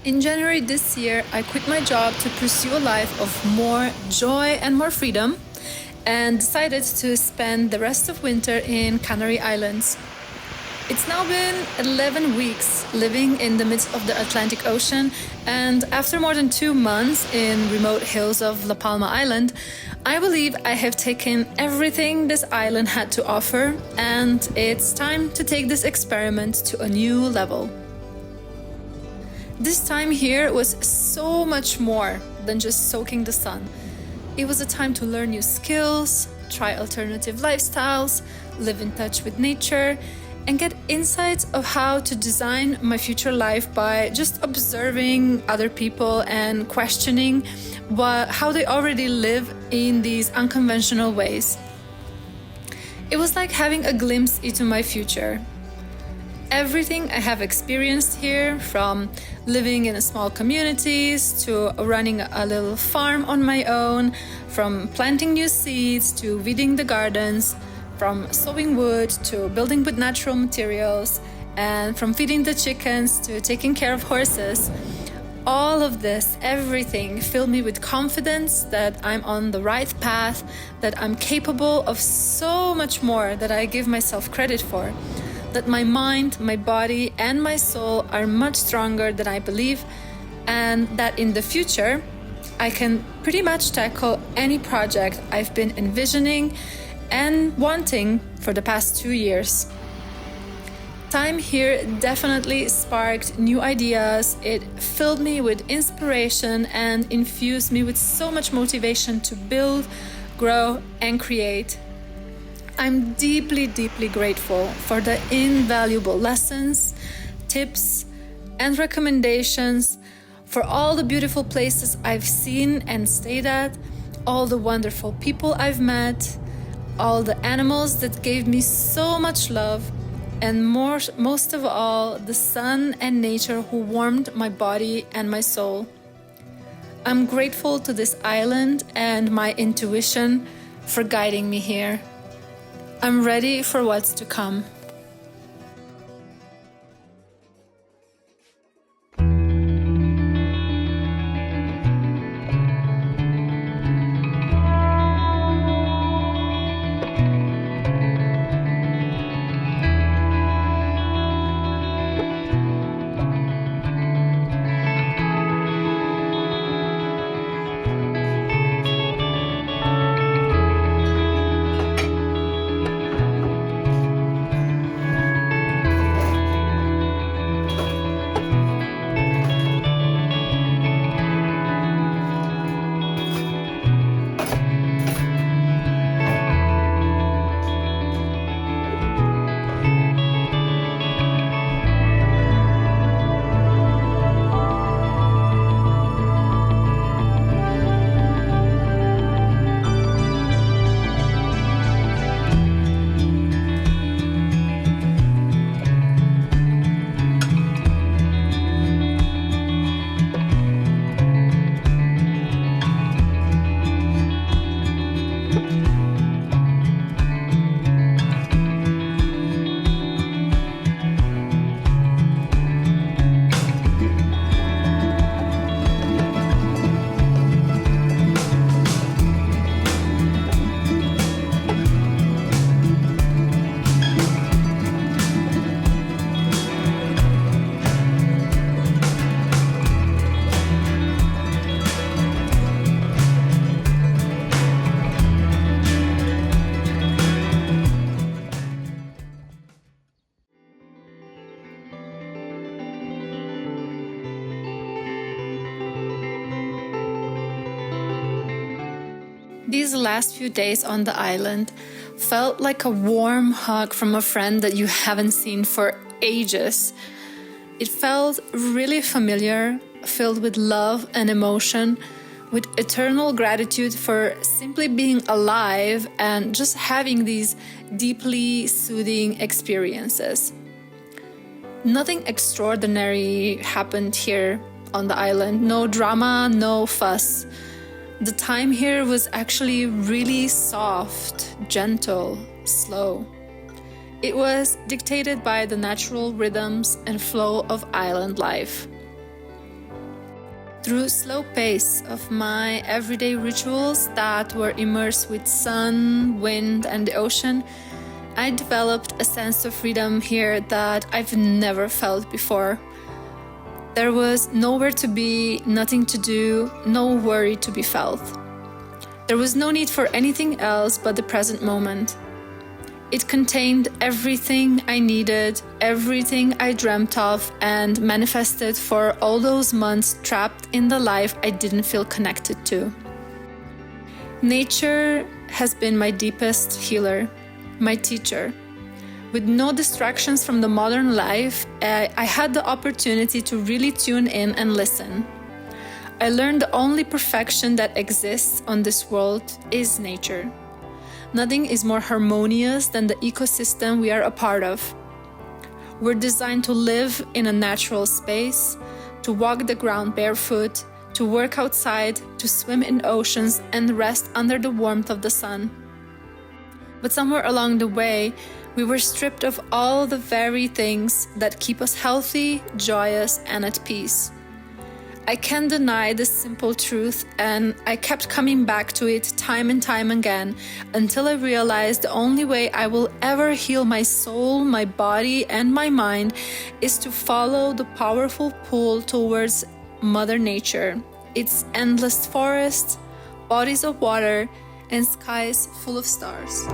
In January this year, I quit my job to pursue a life of more joy and more freedom, and decided to spend the rest of winter in Canary Islands. It's now been 11 weeks living in the midst of the Atlantic Ocean, and after more than 2 months in remote hills of La Palma Island, I believe I have taken everything this island had to offer, and it's time to take this experiment to a new level. This time here was so much more than just soaking the sun. It was a time to learn new skills, try alternative lifestyles, live in touch with nature, and get insights of how to design my future life by just observing other people and questioning how they already live in these unconventional ways. It was like having a glimpse into my future. Everything I have experienced here, from living in small communities to running a little farm on my own, from planting new seeds to weeding the gardens, from sawing wood to building with natural materials, and from feeding the chickens to taking care of horses, all of this, everything filled me with confidence that I'm on the right path, that I'm capable of so much more that I give myself credit for. That my mind, my body, and my soul are much stronger than I believe, and that in the future, I can pretty much tackle any project I've been envisioning and wanting for the past 2 years. Time here definitely sparked new ideas. It filled me with inspiration and infused me with so much motivation to build, grow, and create. I'm deeply, deeply grateful for the invaluable lessons, tips, and recommendations, for all the beautiful places I've seen and stayed at, all the wonderful people I've met, all the animals that gave me so much love, and most of all, the sun and nature who warmed my body and my soul. I'm grateful to this island and my intuition for guiding me here. I'm ready for what's to come. These last few days on the island felt like a warm hug from a friend that you haven't seen for ages. It felt really familiar, filled with love and emotion, with eternal gratitude for simply being alive and just having these deeply soothing experiences. Nothing extraordinary happened here on the island. No drama, no fuss. The time here was actually really soft, gentle, slow. It was dictated by the natural rhythms and flow of island life. Through slow pace of my everyday rituals that were immersed with sun, wind, and the ocean, I developed a sense of freedom here that I've never felt before. There was nowhere to be, nothing to do, no worry to be felt. There was no need for anything else but the present moment. It contained everything I needed, everything I dreamt of and manifested for all those months trapped in the life I didn't feel connected to. Nature has been my deepest healer, my teacher. With no distractions from the modern life, I had the opportunity to really tune in and listen. I learned the only perfection that exists on this world is nature. Nothing is more harmonious than the ecosystem we are a part of. We're designed to live in a natural space, to walk the ground barefoot, to work outside, to swim in oceans and rest under the warmth of the sun. But somewhere along the way, we were stripped of all the very things that keep us healthy, joyous, and at peace. I can't deny this simple truth, and I kept coming back to it time and time again until I realized the only way I will ever heal my soul, my body, and my mind is to follow the powerful pull towards Mother Nature, its endless forests, bodies of water, and skies full of stars.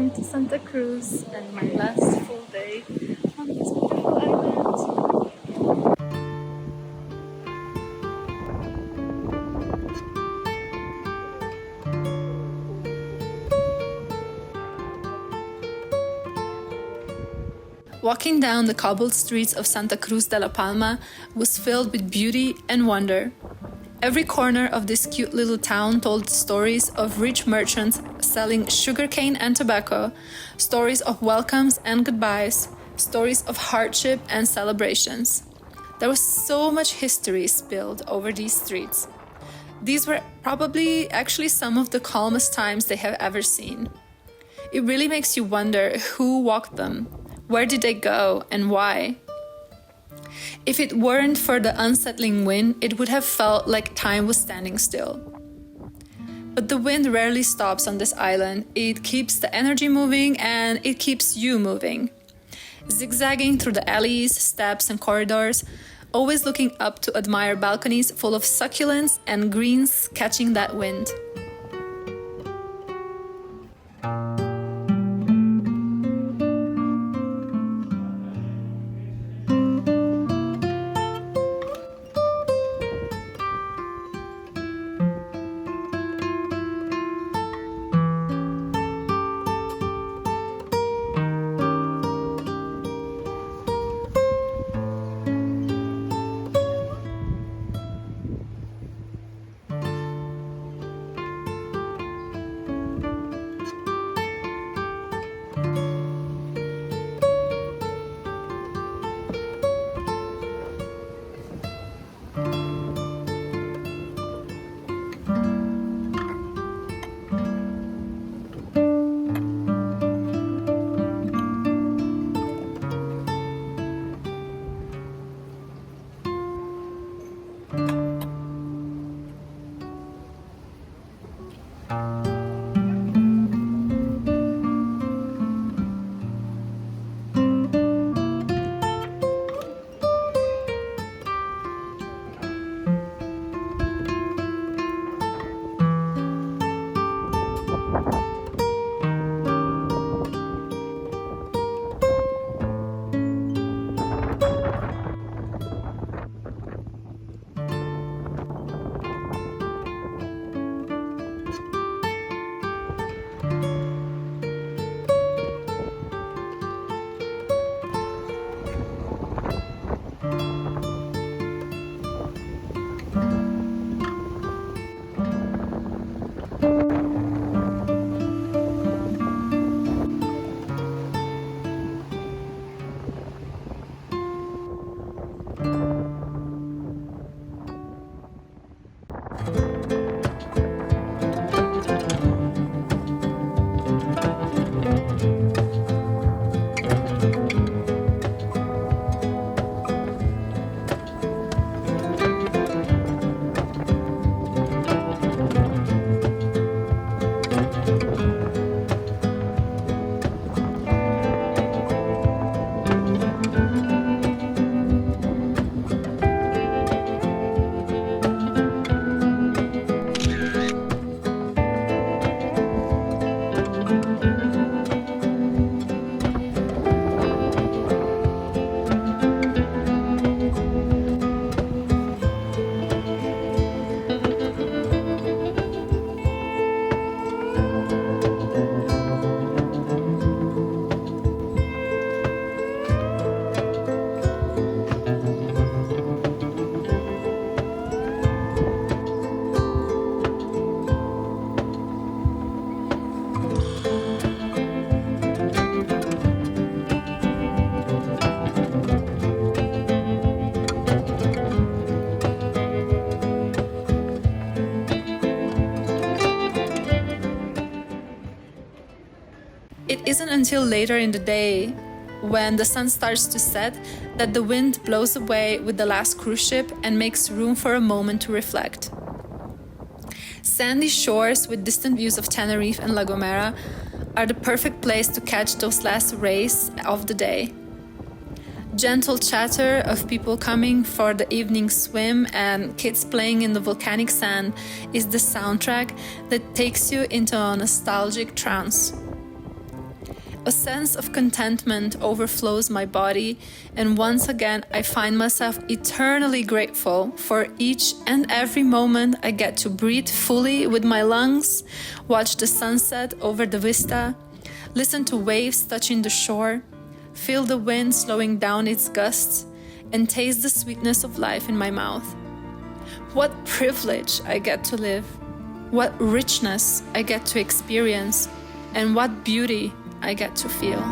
Welcome to Santa Cruz and my last full day on this beautiful island. Walking down the cobbled streets of Santa Cruz de la Palma was filled with beauty and wonder. Every corner of this cute little town told stories of rich merchants selling sugarcane and tobacco, stories of welcomes and goodbyes, stories of hardship and celebrations. There was so much history spilled over these streets. These were probably actually some of the calmest times they have ever seen. It really makes you wonder who walked them, where did they go, and why? If it weren't for the unsettling wind, it would have felt like time was standing still. But the wind rarely stops on this island. It keeps the energy moving and it keeps you moving. Zigzagging through the alleys, steps, and corridors, always looking up to admire balconies full of succulents and greens catching that wind. It isn't until later in the day, when the sun starts to set, that the wind blows away with the last cruise ship and makes room for a moment to reflect. Sandy shores with distant views of Tenerife and La Gomera are the perfect place to catch those last rays of the day. Gentle chatter of people coming for the evening swim and kids playing in the volcanic sand is the soundtrack that takes you into a nostalgic trance. A sense of contentment overflows my body, and once again I find myself eternally grateful for each and every moment I get to breathe fully with my lungs, watch the sunset over the vista, listen to waves touching the shore, feel the wind slowing down its gusts, and taste the sweetness of life in my mouth. What privilege I get to live, what richness I get to experience, and what beauty I get to feel.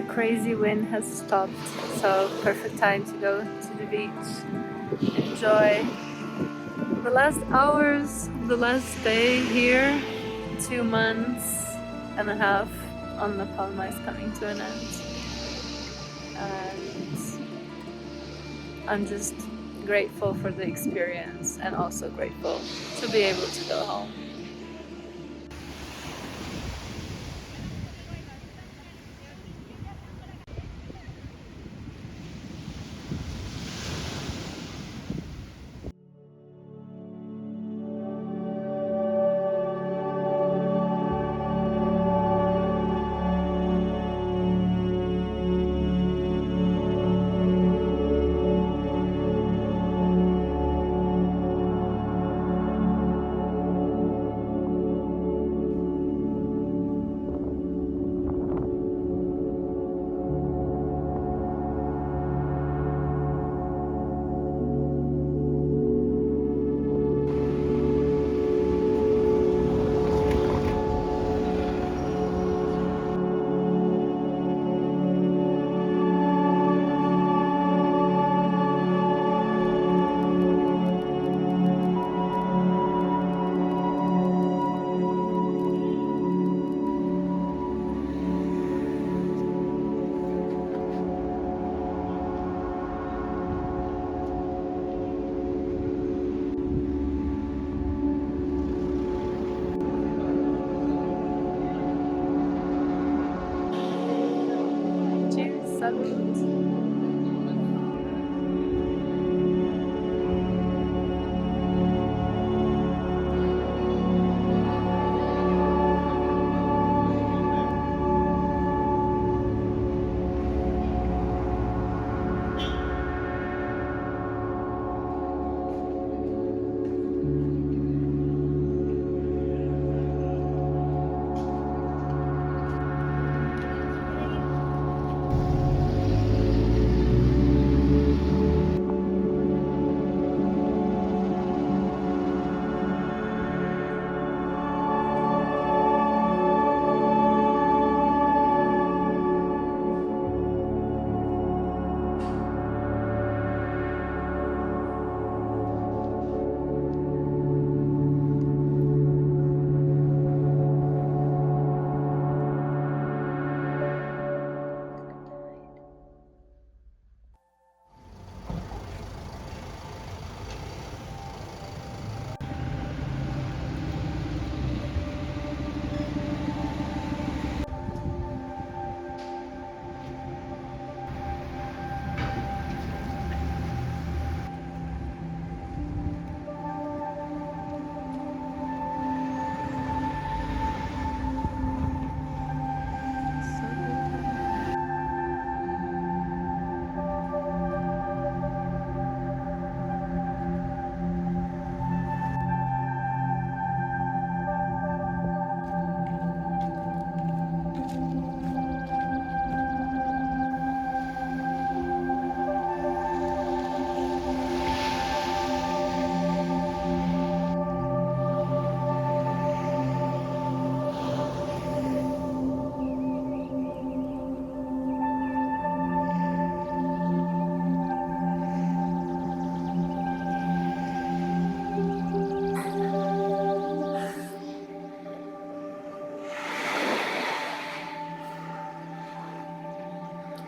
Crazy wind has stopped, so perfect time to go to the beach. Enjoy the last hours, the last day here. 2 months and a half on the Palma is coming to an end, and I'm just grateful for the experience and also grateful to be able to go home.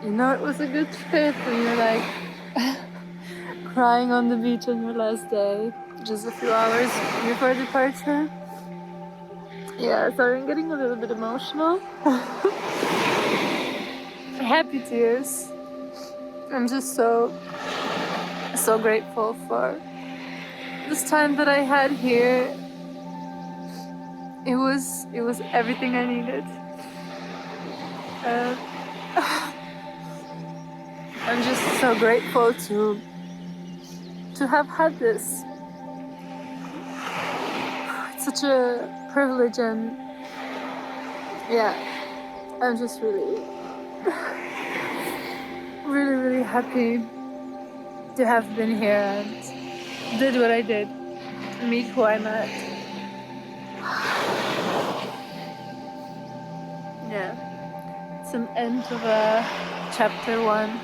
You know, it was a good trip when you're like crying on the beach on your last day, just a few hours before departure. Yeah, sorry, I'm getting a little bit emotional. Happy tears. I'm just so grateful for this time that I had here. It was everything I needed. I'm just so grateful to have had this. It's such a privilege, and yeah, I'm just really really happy to have been here and did what I did, meet who I met. Yeah, it's an end of chapter 1.